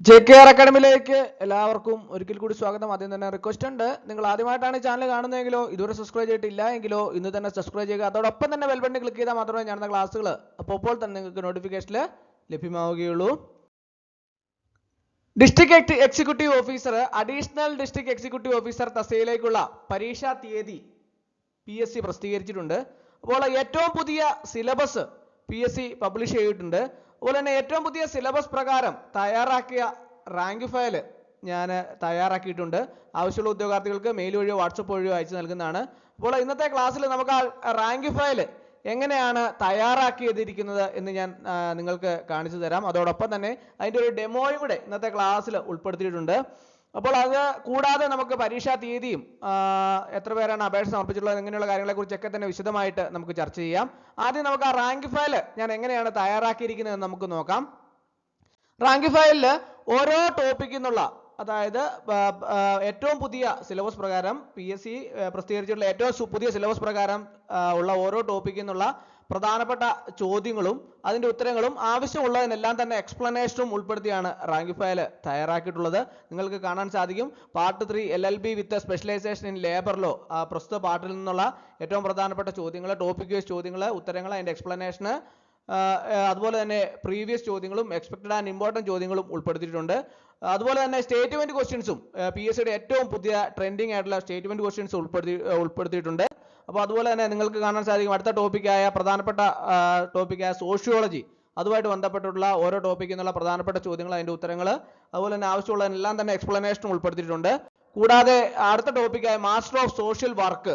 JKR അക്കാഡമിയിലേക്ക് എല്ലാവർക്കും ഒരിക്കൽ കൂടി സ്വാഗതം. ആദ്യം തന്നെ റിക്വസ്റ്റ് ഉണ്ട്, നിങ്ങൾ ആദ്യമായിട്ടാണ് ഈ ചാനൽ കാണുന്നതെങ്കിലോ ഇതുവരെ സബ്സ്ക്രൈബ് ചെയ്തിട്ടില്ല എങ്കിലോ ഇന്ന് തന്നെ സബ്സ്ക്രൈബ് ചെയ്യുക. അതോടൊപ്പം തന്നെ ബെൽ ബട്ടൺ ക്ലിക്ക് ചെയ്താൽ മാത്രമേ ഞാനുന്ന ക്ലാസ്സുകൾ അപ്പോൾ തന്നെ നിങ്ങൾക്ക് നോട്ടിഫിക്കേഷനിൽ ലഭ്യമാവുകയുള്ളൂ. District executive officer, additional district executive officer തസ്തികയിലേക്കുള്ള പരീക്ഷാ തീയതി PSC പ്രസിദ്ധീകരിച്ചിട്ടുണ്ട്. അപ്പോൾ ഏറ്റവും പുതിയ സിലബസ് PSC പബ്ലിഷ് ചെയ്തിട്ടുണ്ട്. അതുപോലെ തന്നെ ഏറ്റവും പുതിയ സിലബസ് പ്രകാരം തയ്യാറാക്കിയ റാങ്ക് ഫയൽ ഞാൻ തയ്യാറാക്കിയിട്ടുണ്ട്. ആവശ്യമുള്ള ഉദ്യോഗാർത്ഥികൾക്ക് മെയിൽ വഴിയോ വാട്സപ്പ് വഴിയോ അയച്ചു നൽകുന്നതാണ്. അപ്പോൾ ഇന്നത്തെ ക്ലാസ്സിൽ നമുക്ക് ആ റാങ്ക് ഫയൽ എങ്ങനെയാണ് തയ്യാറാക്കിയിരിക്കുന്നത് എന്ന് ഞാൻ നിങ്ങൾക്ക് കാണിച്ചു തരാം. അതോടൊപ്പം തന്നെ അതിൻ്റെ ഒരു ഡെമോയും കൂടെ ഇന്നത്തെ ക്ലാസ്സിൽ ഉൾപ്പെടുത്തിയിട്ടുണ്ട്. അപ്പോൾ അത് കൂടാതെ നമുക്ക് പരീക്ഷാ തീയതിയും എത്ര പേരാണ് അപേക്ഷ സമർപ്പിച്ചിട്ടുള്ളത് ഇങ്ങനെയുള്ള കാര്യങ്ങളെക്കുറിച്ചൊക്കെ തന്നെ വിശദമായിട്ട് നമുക്ക് ചർച്ച ചെയ്യാം. ആദ്യം നമുക്ക് ആ റാങ്ക് ഫയൽ ഞാൻ എങ്ങനെയാണ് തയ്യാറാക്കിയിരിക്കുന്നത് എന്ന് നമുക്ക് നോക്കാം. റാങ്ക് ഫയലിൽ ഓരോ ടോപ്പിക്കിൽ നിന്നുള്ള, അതായത് ഏറ്റവും പുതിയ സിലബസ് പ്രകാരം PSC പ്രസിദ്ധീകരിച്ചിട്ടുള്ള ഏറ്റവും പുതിയ സിലബസ് പ്രകാരം ഉള്ള ഓരോ ടോപ്പിക്കിൽ നിന്നുള്ള പ്രധാനപ്പെട്ട ചോദ്യങ്ങളും അതിൻ്റെ ഉത്തരങ്ങളും ആവശ്യമുള്ളതിനെല്ലാം തന്നെ എക്സ്പ്ലനേഷനും ഉൾപ്പെടുത്തിയാണ് റാങ്ക് ഫയൽ തയ്യാറാക്കിയിട്ടുള്ളത്. നിങ്ങൾക്ക് കാണാൻ സാധിക്കും. Part 3 LLB with specialisation in labour law, പ്രസ്തുത പാർട്ടിൽ നിന്നുള്ള ഏറ്റവും പ്രധാനപ്പെട്ട ചോദ്യങ്ങൾ, ടോപ്പിക് വൈസ് ചോദ്യങ്ങൾ, ഉത്തരങ്ങൾ, അതിൻ്റെ എക്സ്പ്ലനേഷന്, അതുപോലെ തന്നെ പ്രീവിയസ് ചോദ്യങ്ങളും എക്സ്പെക്റ്റഡ് ആൻഡ് ഇമ്പോർട്ടൻറ്റ് ചോദ്യങ്ങളും ഉൾപ്പെടുത്തിയിട്ടുണ്ട്. അതുപോലെ തന്നെ സ്റ്റേറ്റ്മെന്റ് ക്വസ്റ്റ്യൻസും PSCയുടെ ഏറ്റവും പുതിയ ട്രെൻഡിങ് ആയിട്ടുള്ള സ്റ്റേറ്റ്മെന്റ് ക്വസ്റ്റ്യൻസ് ഉൾപ്പെടുത്തിയിട്ടുണ്ട്. അപ്പോൾ അതുപോലെ തന്നെ നിങ്ങൾക്ക് കാണാൻ സാധിക്കും അടുത്ത പ്രധാനപ്പെട്ട ടോപ്പിക്കായ സോഷ്യോളജി, അതുമായിട്ട് ബന്ധപ്പെട്ടുള്ള ഓരോ ടോപ്പിക്കിൽ നിന്നുള്ള പ്രധാനപ്പെട്ട ചോദ്യങ്ങൾ, അതിൻ്റെ ഉത്തരങ്ങൾ, അതുപോലെ തന്നെ ആവശ്യമുള്ളതെല്ലാം തന്നെ എക്സ്പ്ലനേഷനും ഉൾപ്പെടുത്തിയിട്ടുണ്ട്. കൂടാതെ അടുത്ത ടോപ്പിക്കായ മാസ്റ്റർ ഓഫ് സോഷ്യൽ വർക്ക്,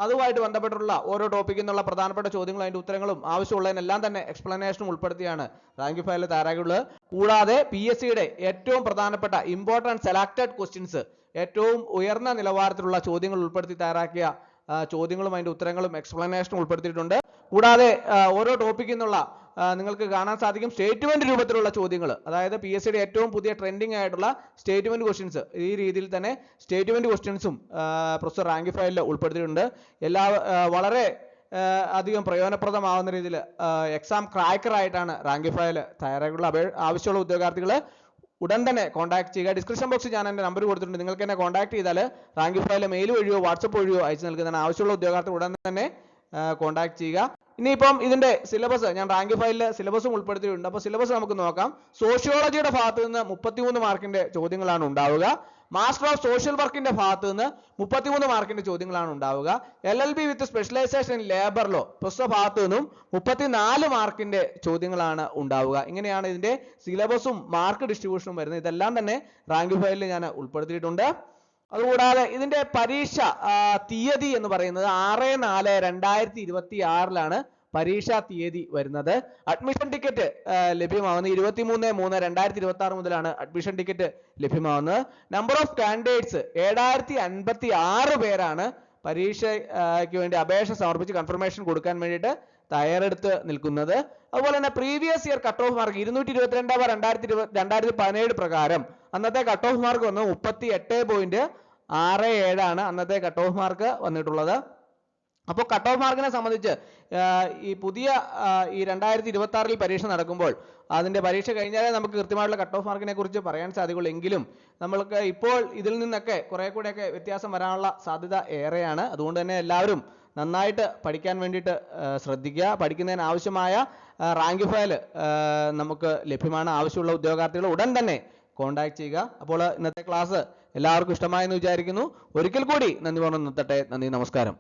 അതുമായിട്ട് ബന്ധപ്പെട്ടുള്ള ഓരോ ടോപ്പിക്കിൽ നിന്നുള്ള പ്രധാനപ്പെട്ട ചോദ്യങ്ങളും അതിൻ്റെ ഉത്തരങ്ങളും ആവശ്യമുള്ളതിനെല്ലാം തന്നെ എക്സ്പ്ലനേഷനും ഉൾപ്പെടുത്തിയാണ് റാങ്ക് ഫയൽ തയ്യാറാക്കിയുള്ളത്. കൂടാതെ PSCയുടെ ഏറ്റവും പ്രധാനപ്പെട്ട ഇമ്പോർട്ടൻറ്റ് സെലക്റ്റഡ് ക്വസ്റ്റ്യൻസ്, ഏറ്റവും ഉയർന്ന നിലവാരത്തിലുള്ള ചോദ്യങ്ങൾ ഉൾപ്പെടുത്തി തയ്യാറാക്കിയ ചോദ്യങ്ങളും അതിൻ്റെ ഉത്തരങ്ങളും എക്സ്പ്ലനേഷനും ഉൾപ്പെടുത്തിയിട്ടുണ്ട്. കൂടാതെ ഓരോ ടോപ്പിക്കിൽ നിന്നുള്ള നിങ്ങൾക്ക് കാണാൻ സാധിക്കും സ്റ്റേറ്റ്മെന്റ് രൂപത്തിലുള്ള ചോദ്യങ്ങൾ, അതായത് PSCയുടെ ഏറ്റവും പുതിയ ട്രെൻഡിങ് ആയിട്ടുള്ള സ്റ്റേറ്റ്മെന്റ് ക്വസ്റ്റ്യൻസ്, ഈ രീതിയിൽ തന്നെ സ്റ്റേറ്റ്മെന്റ് ക്വസ്റ്റ്യൻസും പ്രൊഫസർ റാങ്ക് ഫയലിൽ ഉൾപ്പെടുത്തിയിട്ടുണ്ട്. വളരെ അധികം പ്രയോജനപ്രദമാവുന്ന രീതിയിൽ എക്സാം ക്രാക്കറായിട്ടാണ് റാങ്ക് ഫയൽ തയ്യാറാക്കിയിട്ടുള്ള. ആവശ്യമുള്ള ഉദ്യോഗാർത്ഥികൾ ഉടൻ തന്നെ കോൺടാക്ട് ചെയ്യുക. ഡിസ്ക്രിപ്ഷൻ ബോക്സിൽ ഞാൻ എൻ്റെ നമ്പർ കൊടുത്തിട്ടുണ്ട്. നിങ്ങൾക്ക് എന്നെ കോൺടാക്ട് ചെയ്താൽ റാങ്ക് ഫയൽ മെയിൽ വഴിയോ വാട്സപ്പ് വഴിയോ അയച്ചു നൽകുന്നതാണ്. ആവശ്യമുള്ള ഉദ്യോഗാർത്ഥികൾ ഉടൻ തന്നെ കോൺടാക്ട് ചെയ്യുക. ഇനിയിപ്പം ഇതിന്റെ സിലബസ് ഞാൻ റാങ്ക് ഫയലിൽ സിലബസും ഉൾപ്പെടുത്തിയിട്ടുണ്ട്. അപ്പോൾ സിലബസ് നമുക്ക് നോക്കാം. സോഷ്യോളജിയുടെ ഭാഗത്ത് നിന്ന് 33 മാർക്കിന്റെ ചോദ്യങ്ങളാണ് ഉണ്ടാവുക. മാസ്റ്റർ ഓഫ് സോഷ്യൽ വർക്കിന്റെ ഭാഗത്ത് നിന്ന് 33 മാർക്കിന്റെ ചോദ്യങ്ങളാണ് ഉണ്ടാവുക. LLB with specialisation in labour law, പ്രസ്തുത ഭാഗത്ത് നിന്നും 34 മാർക്കിന്റെ ചോദ്യങ്ങളാണ് ഉണ്ടാവുക. ഇങ്ങനെയാണ് ഇതിന്റെ സിലബസും മാർക്ക് ഡിസ്ട്രിബ്യൂഷനും വരുന്നത്. ഇതെല്ലാം തന്നെ റാങ്ക് ഫയലിൽ ഞാൻ ഉൾപ്പെടുത്തിയിട്ടുണ്ട്. അതുകൂടാതെ ഇതിന്റെ പരീക്ഷ തീയതി എന്ന് പറയുന്നത് 6/4/2026 പരീക്ഷാ തീയതി വരുന്നത്. അഡ്മിഷൻ ടിക്കറ്റ് ലഭ്യമാവുന്നത് 23/3/2026 മുതലാണ് അഡ്മിഷൻ ടിക്കറ്റ് ലഭ്യമാവുന്നത്. നമ്പർ ഓഫ് കാൻഡിഡേറ്റ്സ് 7056 പേരാണ് പരീക്ഷയ്ക്ക് വേണ്ടി അപേക്ഷ സമർപ്പിച്ച് കൺഫർമേഷൻ കൊടുക്കാൻ വേണ്ടിയിട്ട് തയ്യാറെടുത്ത് നിൽക്കുന്നത്. അതുപോലെ തന്നെ previous year cut off mark 222/2017 പ്രകാരം അന്നത്തെ കട്ട് ഓഫ് മാർക്ക് വന്ന് 38.67 അന്നത്തെ കട്ട് ഓഫ് മാർക്ക് വന്നിട്ടുള്ളത്. അപ്പോൾ കട്ട് ഓഫ് മാർക്കിനെ സംബന്ധിച്ച് ഈ പുതിയ 2026 പരീക്ഷ നടക്കുമ്പോൾ അതിന്റെ പരീക്ഷ കഴിഞ്ഞാലേ നമുക്ക് കൃത്യമായിട്ടുള്ള കട്ട് ഓഫ് മാർക്കിനെ കുറിച്ച് പറയാൻ സാധിക്കുള്ളൂ. എങ്കിലും നമ്മൾക്ക് ഇപ്പോൾ ഇതിൽ നിന്നൊക്കെ കുറെ കൂടെയൊക്കെ വ്യത്യാസം വരാനുള്ള സാധ്യത ഏറെയാണ്. അതുകൊണ്ട് തന്നെ എല്ലാവരും നന്നായിട്ട് പഠിക്കാൻ വേണ്ടിയിട്ട് ശ്രദ്ധിക്കുക. പഠിക്കുന്നതിന് ആവശ്യമായ റാങ്ക് ഫയൽ നമുക്ക് ലഭ്യമാണ്. ആവശ്യമുള്ള ഉദ്യോഗാർത്ഥികൾ ഉടൻ തന്നെ കോൺടാക്ട് ചെയ്യുക. അപ്പോൾ ഇന്നത്തെ ക്ലാസ് എല്ലാവർക്കും ഇഷ്ടമായെന്ന് വിചാരിക്കുന്നു. ഒരിക്കൽ കൂടി നന്ദി പറഞ്ഞു നിർത്തട്ടെ. നന്ദി, നമസ്കാരം.